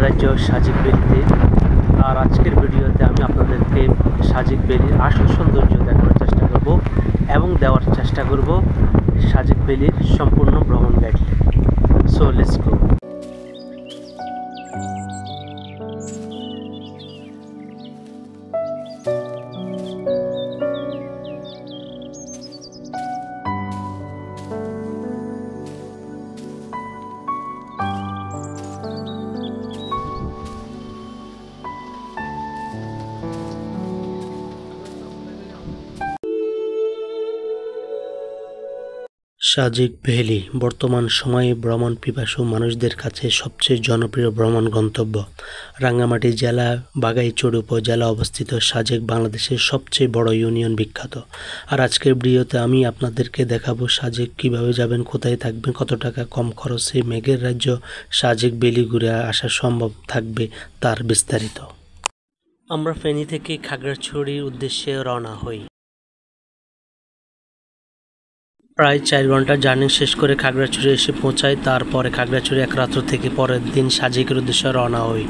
রাজ্য সাজেক ভ্যালিতে। আর আজকের ভিডিওতে আমি আপনাদেরকে সাজেক ভ্যালির আসল সৌন্দর্য দেখানোর চেষ্টা করব এবং দেওয়ার চেষ্টা করব সাজেক ভ্যালির সম্পূর্ণ ভ্রমণ guide. So let's go. Sajek valley বর্তমান সময়ে ভ্রমণ পিপাসু মানুষদের কাছে সবচেয়ে জনপ্রিয় ভ্রমণ গন্তব্য। রাঙ্গামাটি জেলা বাগাইছড়ি উপজেলা অবস্থিত সাজেক বাংলাদেশের সবচেয়ে বড় ইউনিয়ন বিখ্যাত। আর আজকের ভিডিওতে আমি আপনাদেরকে দেখাবো সাজেক কিভাবে যাবেন, কোথায় থাকবেন, কত টাকা কম খরচে মেঘের রাজ্য সাজেক ভ্যালি ঘুরে আসা সম্ভব থাকবে তার বিস্তারিত। আমরা ফেনী থেকে খাগড়াছড়ির উদ্দেশ্যে রওনা হই। প্রায় 4 ঘন্টা জার্নি শেষ করে খাগড়াছড়ি এসে পৌঁছাই। তারপরে খাগড়াছড়ি এক রাত্র থেকে পরের দিন সাজেকের উদ্দেশ্যে রওনা হই।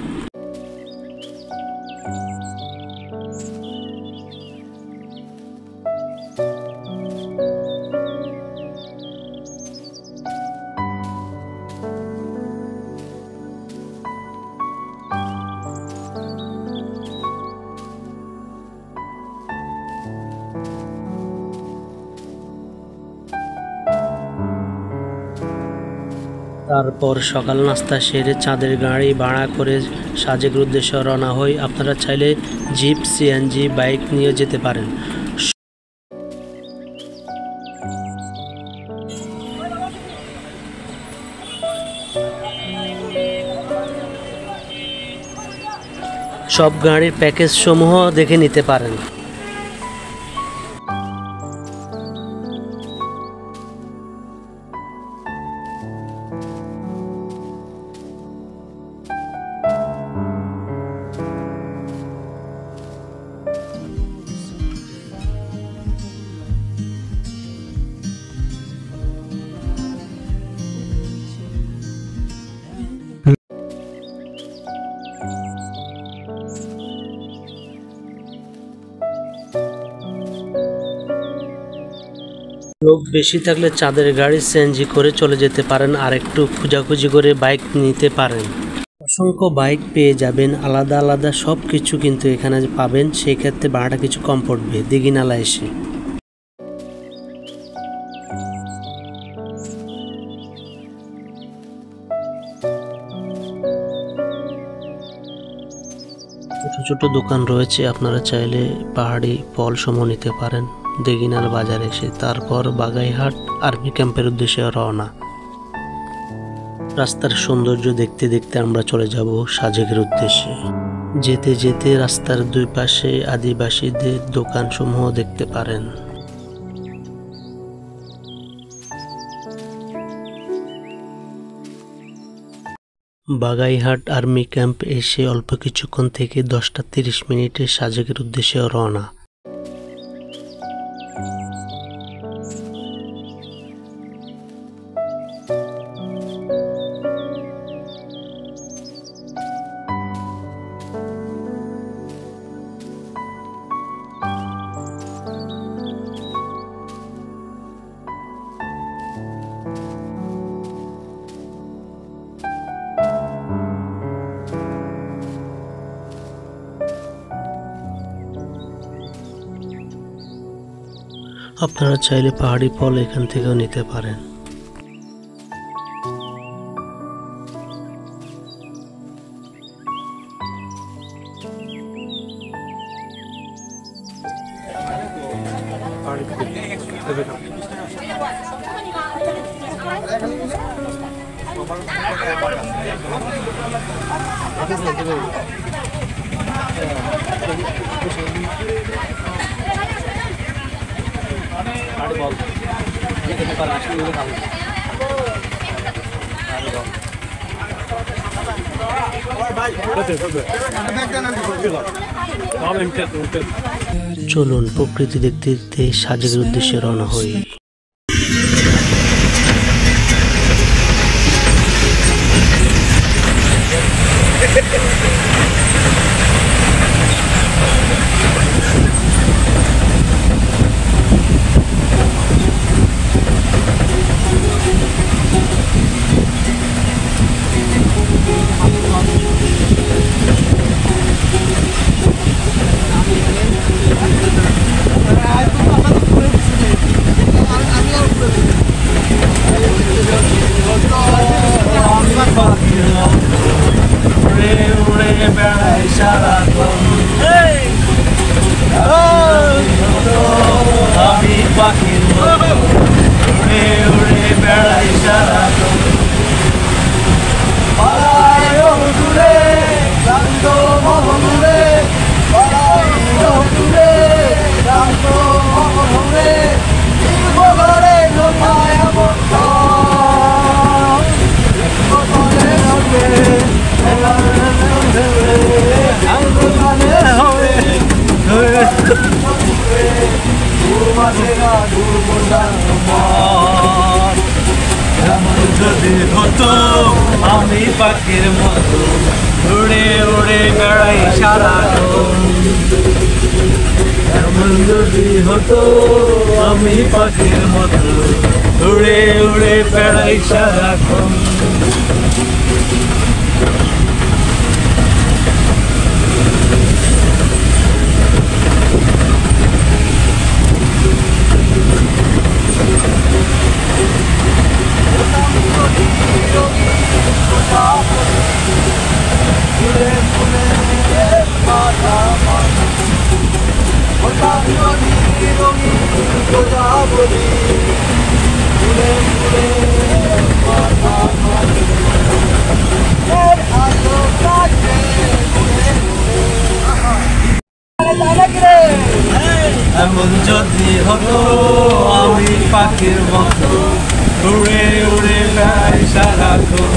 তারপর সকাল নাস্তা সেরে চাঁদের গাড়ি ভাড়া করে সাজেকের উদ্দেশ্যে রওনা হই। আপনারা চাইলে জিপ, সিএনজি, বাইক নিয়ে যেতে পারেন। সব গাড়ির প্যাকেজ সমূহ দেখে নিতে পারেন। লোক বেশি থাকলে চাঁদের গাড়ি সিএনজি করে চলে যেতে পারেন, আর একটু খোঁজাখুঁজি করে বাইক নিতে পারেন। অসংখ্য বাইক পেয়ে যাবেন, আলাদা আলাদা সব কিছু কিন্তু এখানে পাবেন। সেই ক্ষেত্রে ভাড়াটা কিছু কম পড়বে দিঘিনালা এসে। ছোট ছোট দোকান রয়েছে, আপনারা চাইলে পাহাড়ি ফল সমূহ নিতে পারেন দিঘিনালা বাজারে এসে। তারপর বাগাইহাট আর্মি ক্যাম্পের উদ্দেশ্যে রওনা। রাস্তার সৌন্দর্য দেখতে দেখতে আমরা চলে যাব সাজেকের উদ্দেশ্যে। যেতে যেতে রাস্তার দুই পাশে আদিবাসীদের দোকান সমূহ দেখতে পারেন। বাগাইহাট আর্মি ক্যাম্প এসে অল্প কিছুক্ষণ থেকে 10:30 সাজেকের উদ্দেশ্যে রওনা। আপনারা চাইলে পাহাড়ি ফল এখান থেকেও নিতে পারেন। চলুন প্রকৃতি দেখতে দেখতে সাজেকের উদ্দেশ্যে রওনা হই। আমি পাখির মতো উড়ে উড়ে বেড়াই সারাক্ষণ। এমন যদি হতো আমি পাখির মতো উড়ে উড়ে বেড়াই সারাক্ষণ। এমন যদি হতো আমি পাখির মতো উড়ে উড়ে বেড়াই সারাক্ষণ।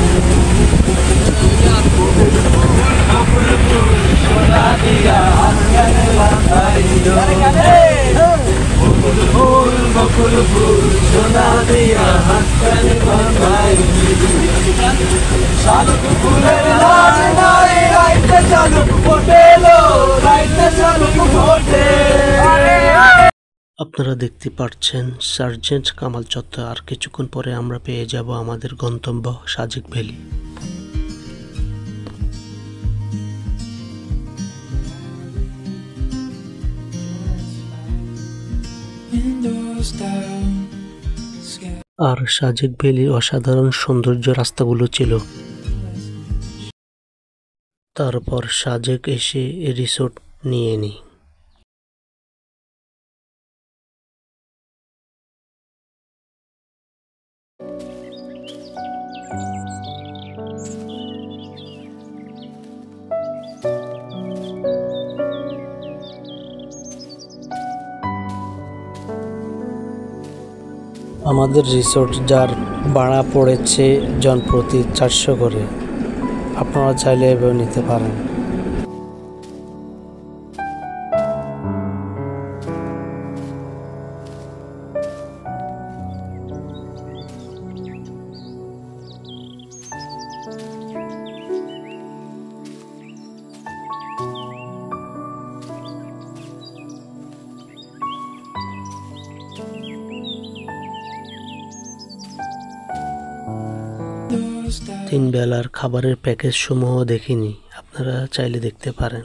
সোনা দিয়া হাতখানে বাঁধাই ফুল বকুল ফুল, সোনা দিয়া হাতখানে বাঁধাই শালুক ফুলের লাজ নাই রাইতে শালুক ফোটেলো, রাইতে শালুক ফোটে। আপনারা দেখতে পাচ্ছেন সার্জেন্ট কামাল চত্বর। আর কিছুক্ষণ পরে আমরা পেয়ে যাব আমাদের গন্তব্য সাজেক ভ্যালি। আর সাজেক ভ্যালির অসাধারণ সৌন্দর্য রাস্তাগুলো ছিল। তারপর সাজেক এসে রিসোর্ট নিয়ে নিই। আমাদের রিসোর্ট যার ভাড়া পড়েছে জনপ্রতি 400 করে। আপনারা চাইলে এভাবে নিতে পারেন। তিন বেলার খাবারের প্যাকেজ সমূহ দেখিনি, আপনারা চাইলে দেখতে পারেন।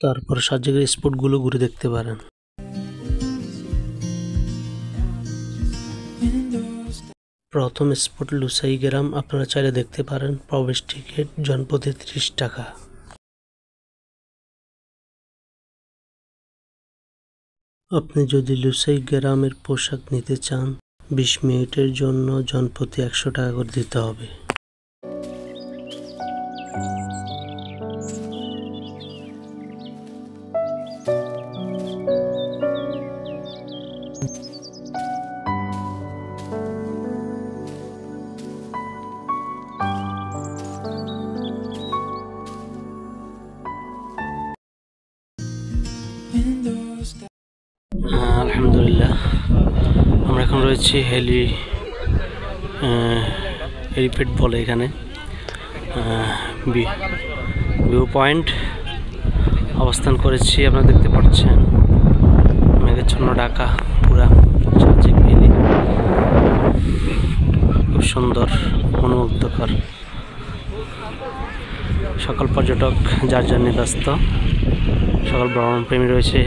তারপর সাজেকের স্পটগুলো ঘুরে দেখতে পারেন। প্রথম স্পট লুসাই গ্রাম, আপনারা চাইলে দেখতে পারেন। প্রবেশ টিকিট জনপ্রতি 30 টাকা। আপনি যদি লুসাই গ্রামের পোশাক নিতে চান 20 মিনিটের জন্য জনপ্রতি 100 টাকা করে দিতে হবে। আলহামদুলিল্লাহ, আমরা এখন রয়েছি হেলিপ্যাড বলে এখানে ভিউ পয়েন্ট অবস্থান করেছি। আপনারা দেখতে পাচ্ছেন মেঘাচ্ছন্ন ঢাকা পুরা সাজেক ভ্যালি, খুব সুন্দর মনোমুগ্ধকর। সকল পর্যটক যার জন্য ব্যস্ত, সকল ভ্রমণ প্রেমী রয়েছে,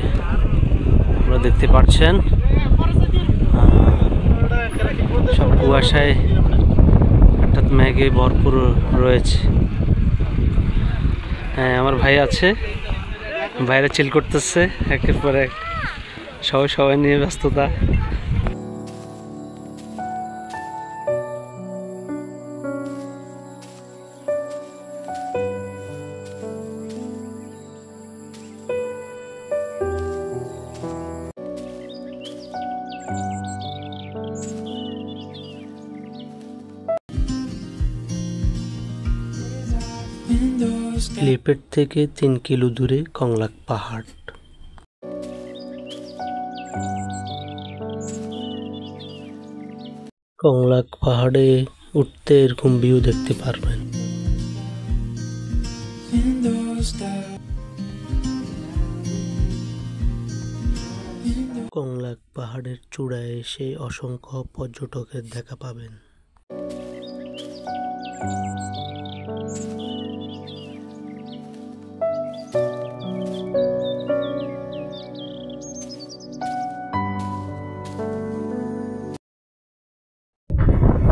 আপনারা দেখতে পাচ্ছেন। সব কুয়াশায় অর্থাৎ মেঘে ভরপুর রয়েছে। হ্যাঁ, আমার ভাই আছে, ভাইরা চিল করতেছে, একের পর এক সবাই নিয়ে ব্যস্ততা। হেলিপ্যাড থেকে 3 কিলো দূরে কংলাক পাহাড়। কংলাক পাহাড়ে উঠতে এরকম ভিউ দেখতে পারবেন। কংলাক পাহাড়ের চূড়ায় এসে অসংখ্য পর্যটকের দেখা পাবেন।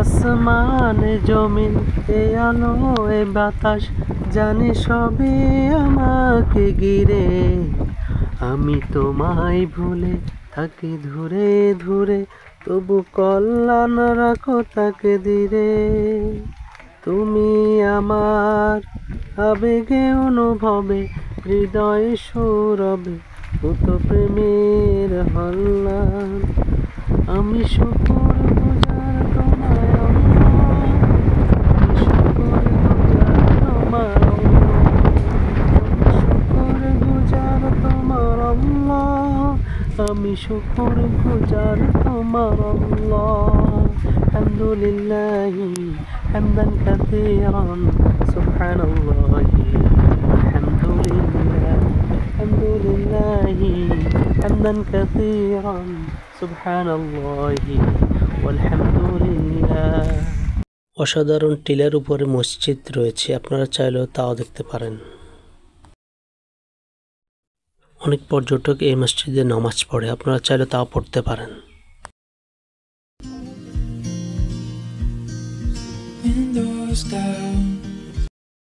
আসমানে জমিন এ আলো এ বাতাস জানি সবে আমাকে ঘিরে, আমি তোমায় ভুলে থাকি ধরে ধরে, তবু কল্যাণ রাখো তাকে ধীরে। তুমি আমার আবেগে অনুভবে, হৃদয়ে সৌরভে ভূত প্রেমের হল্লান। আমি শুকর গুজার তোমায় আমি শুকর গুজার তোমার শুকর গুজার তোমার আমি শুকর গুজার তোমার আলহামদুলিল্লাহি হামদান কাসীরান সুবহানাল্লাহি আলহামদুলিল্লাহি হামদান কাসীরান সুবহানাল্লাহি ওয়ালহামদুলিল্লাহ। অসাধারণ টিলার উপরে মসজিদ রয়েছে, আপনারা চাইলেও তাও দেখতে পারেন। অনেক পর্যটক এই মসজিদে নামাজ পড়ে, আপনারা চাইলে তাও পড়তে পারেন।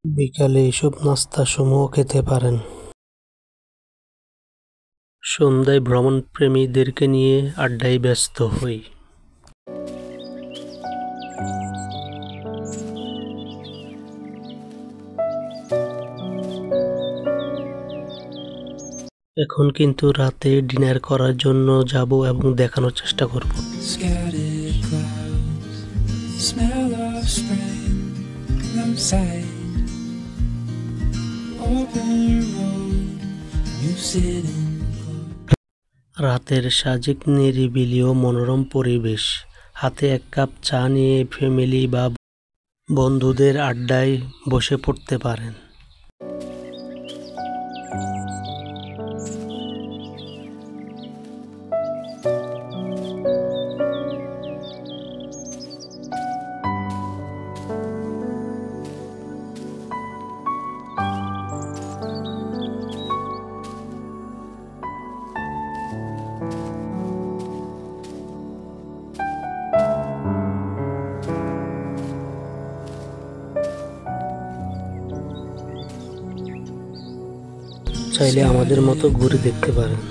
বিকালে এসব নাস্তা সমূহ খেতে পারেন। সন্ধ্যায় ভ্রমণ প্রেমীদেরকে নিয়ে আড্ডায় ব্যস্ত হই। এখন কিন্তু রাতে ডিনার করার জন্য যাব এবং দেখানোর চেষ্টা করব। রাতের সাজেক নিরিবিলি ও মনোরম পরিবেশ, হাতে এক কাপ চা নিয়ে ফ্যামিলি বা বন্ধুদের আড্ডায় বসে পড়তে পারেন। চাইলে আমাদের মতো ঘুরে দেখতে পারেন।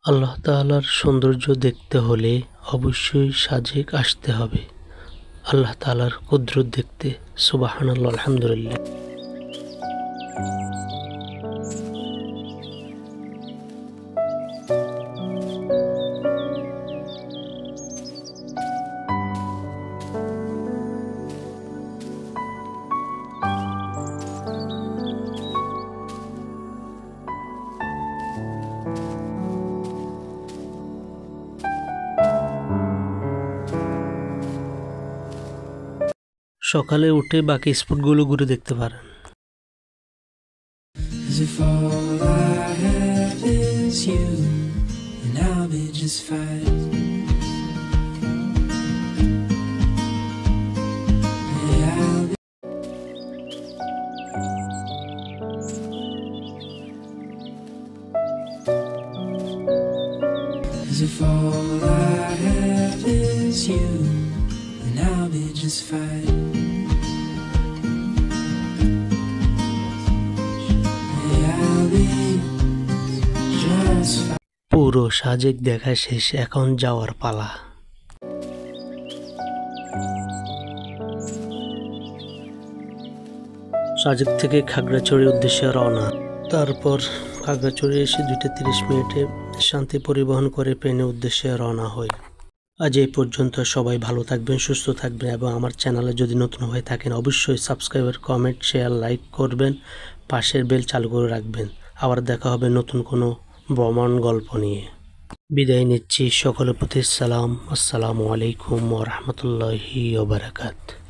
আল্লাহ তাআলার সৌন্দর্য দেখতে হলে অবশ্যই সাজেক আসতে হবে, আল্লাহ তাআলার কুদরত দেখতে। সুবহানাল্লাহ, আলহামদুলিল্লাহ। সকালে উঠে বাকি স্পটগুলো ঘুরে দেখতে পারেন। If all I have is you, then I'll be just fine. Yeah, I'll be just fine. পুরো সাজেক দেখা শেষ, এখন যাওয়ার পালা। সাজেক থেকে খাগড়াছড়ির উদ্দেশ্যে রওনা। তারপর খাগড়াছড়ি এসে 2:30 মিনিটে শান্তি পরিবহন করে ট্রেনের উদ্দেশ্যে রওনা হয়। আজ এই পর্যন্ত। সবাই ভালো থাকবেন, সুস্থ থাকবেন এবং আমার চ্যানেলে যদি নতুন হয়ে থাকেন অবশ্যই সাবস্ক্রাইব, কমেন্ট, শেয়ার, লাইক করবেন, পাশের বেল চালু করে রাখবেন। আবার দেখা হবে নতুন কোনো ভ্রমণ গল্প নিয়ে। বিদায় নিচ্ছি, সকলের প্রতি সালাম। আসসালামু আলাইকুম ওয়া রাহমাতুল্লাহি ওয়া বারাকাতুহু।